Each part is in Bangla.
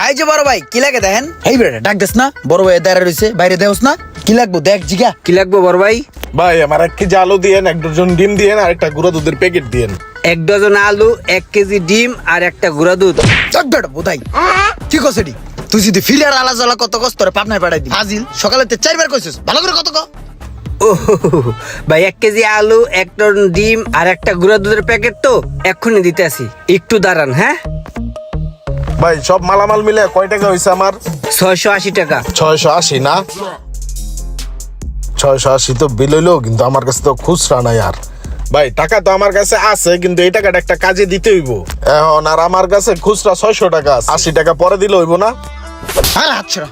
আই যে বড় ভাই কি লাগে দেখেন? এই বেটা ডাক দেস না, বড় ভাই দাঁড়া রইছে, বাইরে দেওস না। কি লাগবো দেখ জিগা। কি লাগবো বড় ভাই? ভাই আমার 1 কেজি আলু দিয়েন, 1 ডজন ডিম দিয়েন আর একটা গুঁড়া দুধের প্যাকেট দিয়েন। 1 ডজন আলু, 1 কেজি ডিম আর একটা গুঁড়া দুধ। চক বেটা বোধাই কি কসেডি? তুই যদি ফিলার আলা জ্বালা কত কষ্ট করে পাবনায় পাঠাই দি হাজিল সকালে 4বার কইছিস, ভালো করে কত ক। ও ভাই 1 কেজি আলু, 1 টন ডিম আর একটা গুঁড়া দুধের প্যাকেট তো এক্ষুনি দিতে আসি, একটু দাঁড়ান। হ্যাঁ ভাই সব মালামাল মিলে কয় টাকা হইছে আমার? 680 টাকা। 680 না? 680 তো বিল হইলো, কিন্তু আমার কাছে তো খুচরা নাই। আর ভাই টাকা তো আমার কাছে আছে, কিন্তু এই টাকাটা একটা কাজে দিতে হইব এখন। আর আমার কাছে খুচরা 600 টাকা আছে, 80 টাকা পরে দিলে হইব না? আর আচ্ছা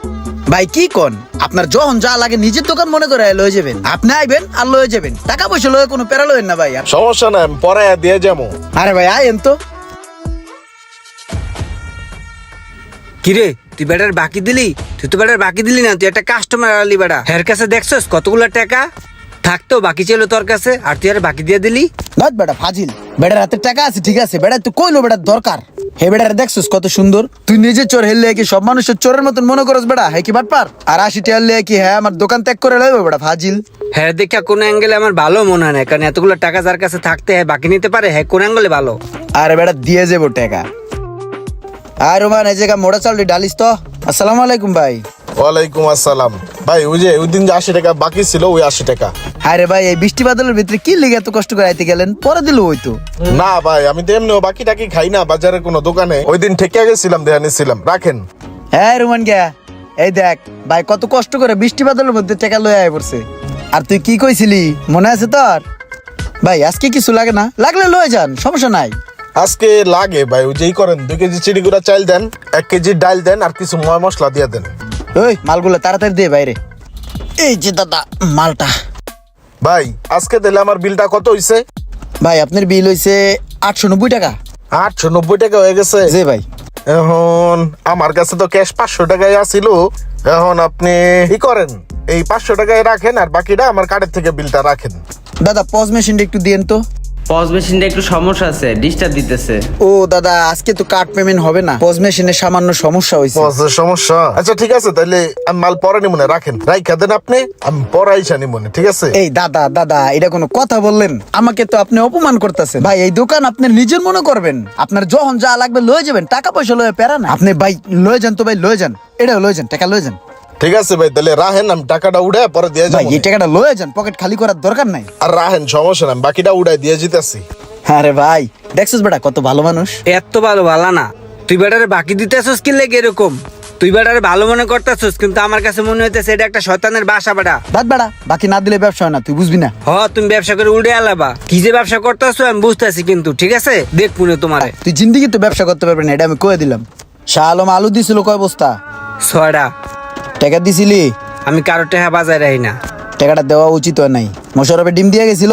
ভাই কি কোন, আপনার যখন যা লাগে নিজের দোকান মনে করে লয়ে যাবেন। আপনি আইবেন আর লয়ে যাবেন, টাকা পয়সা লয়ে কোনো প্যারা লয়েন না ভাই। আর সমস্যা নাই, আমি পরে দিয়ে যাবো। আরে ভাই আইন তো। কিরে তুই বেটার বাকি দিলি? তুই তো বেটার বাকি দিলি না, তুই একটা কাস্টমার আলি বেটা। হের কাছে দেখছস কতগুলা টাকা থাকতো বাকি ছিল তোর কাছে, আর তুই আর বাকি দিয়ে দিলি। নট বেটা ফাজিল, বেটার হাতে টাকা আছে ঠিক আছে, বেটা তুই কইলো বেটার দরকার। হে বেটার দেখছস কত সুন্দর, তুই নিজে চোর হেললে কি সব মানুষের চোরের মতন মনে করস বেটা? হ্যাঁ কি বাটপার? আর 80 টাকা হলে কি হ্যাঁ আমার দোকান ত্যাগ করে লইব বেটা ফাজিল? হ্যাঁ দেখা কোন অ্যাঙ্গেলে আমার ভালো মনে হয় না, কারণ এতগুলো টাকা যার কাছে থাকতে হ্যাঁ বাকি নিতে পারে, হ্যাঁ কোন অ্যাঙ্গেলে ভালো। আরে বেটা দিয়ে যাবো টাকা। আর রোমান এই জায়গা মোড়া চাল ডালিস তো। আসসালামু আলাইকুম ভাই। ওয়ালাইকুম আসসালাম। ভাই ওই যে ওই দিন যে 80 টাকা বাকি ছিল, ওই 80 টাকা। আরে ভাই এই বৃষ্টি বাদলের ভিতরে কি লেগে এত কষ্ট করে আইতে গেলেন? পরে দিল ওই তো। না ভাই আমি তো এমনিও বাকি টাকি খাই না বাজারে কোনো দোকানে, ওই দিন ঠেকে গেছিলাম, দেয়া নিছিলাম, রাখেন। হ্যাঁ রোমান গিয়া এই দেখ ভাই কত কষ্ট করে বৃষ্টি বাদলের মধ্যে টাকা লয়ে আয় পড়ছে। আর তুই কি কইছিলি মনে আছে তোর? ভাই আজকে কিছু লাগে না, লাগলে লয়ে যান, সমস্যা নাই। আজকে লাগে ভাই, ওই যেই করেন 2 কেজি চিড়িগুড়া চাল দেন, 1 কেজি ডাল দেন আর কিছু ময় মশলা দিয়ে দেন। ওই মালগুলো তাড়াতাড়ি দিয়ে বাইরে। এই যে দাদা মালটা। ভাই আজকে দিলে আমার বিলটা কত হইছে? ভাই আপনার বিল হইছে 890 টাকা। 890 টাকা হয়ে গেছে? জি ভাই। এখন আমার কাছে তো ক্যাশ 500 টাকাই আছিল। এখন আপনি কি করেন, এই 500 টাকায় রাখেন আর বাকিটা আমার কার্ডের থেকে বিলটা রাখেন। দাদা পজ মেশিনটা একটু দিয়েন তো। পজ মেশিনটা একটু সমস্যা আছে, ডিস্টার্ব দিতেছে। ও দাদা আজকে তো কার্ড পেমেন্ট হবে না, পজ মেশিনের সামান্য সমস্যা হয়েছে। বসের সমস্যা? আচ্ছা ঠিক আছে, তাহলে আমি মাল পরে নিব না, রাখেন, রাইখা দেন আপনি, আমি পরে আইসা নিব না, ঠিক আছে? এই দাদা দাদা এটা কোনো কথা বললেন? আমাকে তো আপনি অপমান করতেছেন ভাই। এই দোকান আপনি নিজের মনে করবেন, আপনার যখন যা লাগবে লয়ে যাবেন, টাকা পয়সা লয়ে পেরা না। আপনি ভাই লয়ে যান তো, ভাই লয়ে যান, এটা লয়ে যান, টাকা লয়ে যান। ঠিক আছে ভাই, তাহলে রাহেন, আমি টাকাটা উড়ে পরে দিয়ে ভাই যাবো। এই টাকাটা লয়ে যান, পকেট খালি করার দরকার নাই। আর রাহেন, সমস্যা নাই, বাকিটা উড়াই দিয়ে যেতেছি। আরে ভাই দেখছিস বেটা কত ভালো মানুষ। এত ভালো ভালো না, তুই বেটারে বাকি দিতে আসছিস কি লেগে এরকম? তুই বেটারে ভালো মনে করতেছিস, কিন্তু আমার কাছে মনে হইতেছে এটা একটা শয়তানের বাসা বেটা। বাদ বেটা, বাকি না দিলে ব্যবসা হয় না, তুই বুঝবি না। তুমি ব্যবসা করে উড়ে আলাবা, কি যে ব্যবসা করতেছো আমি বুঝতেছি, কিন্তু ঠিক আছে দেখ পুনে তোমারে। তুই জিন্দিগি তো ব্যবসা করতে পারবি না, এটা আমি কয়ে দিলাম। শাহ আলম আলু দিছিল কয় বস্তা? 6টা। টাকা দিছিলি? আমি কারো টাকা বাজায় রাখি না। টাকাটা দেওয়া উচিত হয় নাই। মোশারফে ডিম দিয়ে গেছিল,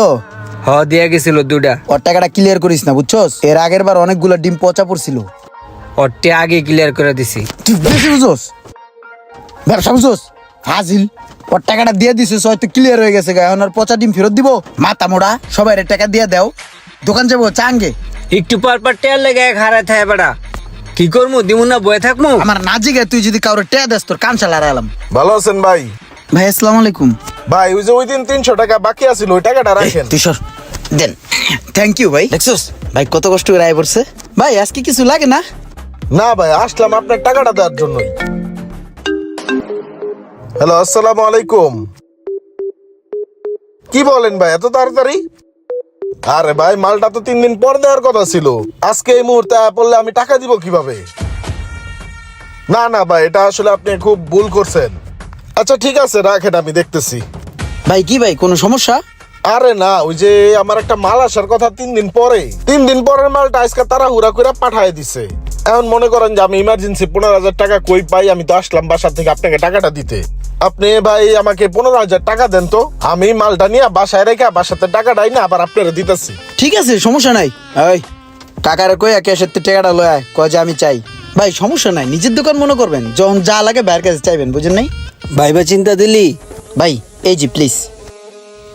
দিয়া গেছিল 2টা। ওর টাকাটা ক্লিয়ার করিস না বুঝছস? এর আগের বার অনেকগুলো ডিম পচা পড়ছিল। ওরটা আগে ক্লিয়ার করে দিছি। তুই বেশি বুঝছস, ব্যবসা বুঝছস হাজিল। ওর টাকাটা দিয়ে দিছিস, হয়তো ক্লিয়ার হয়ে গেছে, এখন আর পচা ডিম ফেরত দিব? মাথা মোড়া, সবাই টাকা দিয়ে দাও, দোকান যাবো চাঙ্গে। একটু পর পর টেয়ার লেগে হারায় থাকে বেটা, কি করবো? দিমু না বয়ে থাকবো? আমার না জিগে তুই যদি কাউরে টেয়া দেস তোর কান চালা আলাম। ভালো আছেন ভাই? ভাই আসসালামু আলাইকুম। ভাই ওই যে ওই দিন 300 টাকা বাকি আছিল, ওই টাকাটা রাখেন। তুই সর দেন। থ্যাংক ইউ ভাই। দেখছস ভাই কত কষ্ট করে আয় পড়ছে। ভাই আজকে কিছু লাগে না? না ভাই, আসলাম আপনার টাকাটা দেওয়ার জন্যই। হ্যালো, আসসালামু আলাইকুম। কি বলেন ভাই এত তাড়াতাড়ি? আরে ভাই মালটা তো 3 দিন পর দেওয়ার কথা ছিল, আজকে এই মুহূর্তে পড়লে আমি টাকা দিব কিভাবে? না না ভাই, এটা আসলে আপনি খুব ভুল করছেন। আচ্ছা ঠিক আছে রাখেন, আমি দেখতেছি। ভাই কি ভাই কোনো সমস্যা? আরে না, ওই যে আমার একটা মাল আসার কথা 3 দিন পরে, 3 দিন পরের মালটা আজকে তারা হুড়া করে পাঠায় দিছে। এখন মনে করেন যে আমি ইমার্জেন্সি 15,000 টাকা কই পাই, আমি তো আসলাম বাসা থেকে আপনাকে টাকাটা দিতে। আপনি ভাই আমাকে 15,000 টাকা দেন তো, আমি মালটা নিয়ে বাসায় রেখে বাসাতে টাকাটাই না আবার আপনারা দিতেছি। ঠিক আছে সমস্যা নাই। ওই কাকারে কই ক্যাশের টাকাটা লয় আয়, কয় যে আমি চাই। ভাই সমস্যা নাই, নিজের দোকান মনে করবেন, যখন যা লাগে বাইরের কাছে চাইবেন, বুঝেন নাই? ভাইবা চিন্তা দিলি? ভাই এই জি প্লিজ।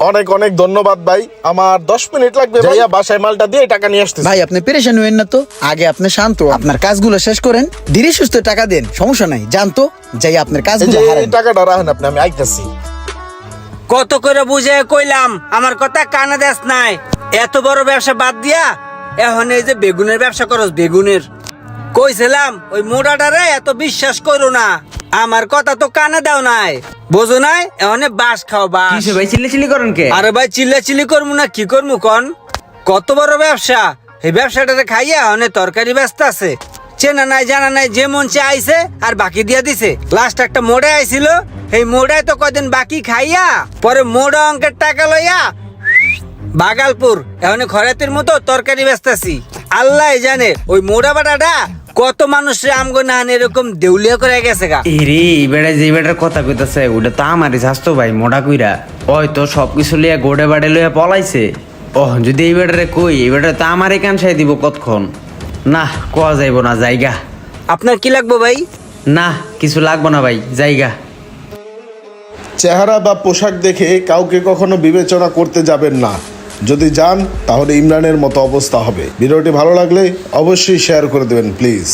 অনেক অনেক ধন্যবাদ ভাই, আমার 10 মিনিট লাগবে ভাইয়া, বাসায় মালটা দিয়ে টাকা নিয়ে আসতেছি। ভাই আপনি পেরেশান হইেন না তো, আগে আপনি শান্ত আপনার কাজগুলো শেষ করেন, ধীরে সুস্থ টাকা দেন, সমস্যা নাই, জানতো যাই আপনার এই কাজগুলো যে হারান। এই টাকাটা রাখেন আপনি, আমি আইতাছি। কত করে বুঝে কইলাম, আমার কথা কানে দেস নাই। এত বড় ব্যবসা বাদ দিয়া এখন এই যে বেগুনের ব্যবসা করস, বেগুনের কইছিলাম ওই মোড়াটারে এত বিশ্বাস করো না, আমার কথা তো কানে দাও নাই, বোঝো নাই? এখন বাস খাও বাস। কিসে ভাই চিল্লি করেন কে? আরে ভাই চিল্লা চিল্লি করবো না কি করবো কন? কত বড় ব্যবসা, এই ব্যবসাটারে খাইয়া অনেক তরকারি ব্যস্ত আছে, চেনা নাই জানা নাই, যে মন চে আইছে আর বাকি দিয়া দিছে। লাস্ট একটা মোড়ে আইছিল, এই মোড়ায় তো কদিন বাকি খাইয়া পরে মোড়া অঙ্কের টাকা লইয়া বাগালপুর এখন খরাতের মতো তরকারি ব্যস্তাছি। আল্লাহ জানে ওই মোড়া বাটাটা কত মানুষের আমগো না এরকম দেউলিয়া করে গেছে গা। এরে বেড়া যে বেটার কথা কইতাছে ওটা তো আমারই স্বাস্থ্য ভাই মোটা কইরা, ওই তো সবকিছু লিয়া গোড়ে বাড়ে লইয়া পলাইছে। ওহ যদি এই বেটারে কই, এই বেটারে তো আমারই কানসাই দিব কতক্ষণ। না কোয়া যাইব না, জায়গা। আপনার কি লাগবে ভাই? না কিছু লাগবো না ভাই, জায়গা। চেহারা বা পোশাক দেখে কাউকে কখনো বিবেচনা করতে যাবেন না, যদি যান তাহলে ইমরানের মতো অবস্থা হবে। ভিডিওটি ভালো লাগলে অবশ্যই শেয়ার করে দেবেন প্লিজ।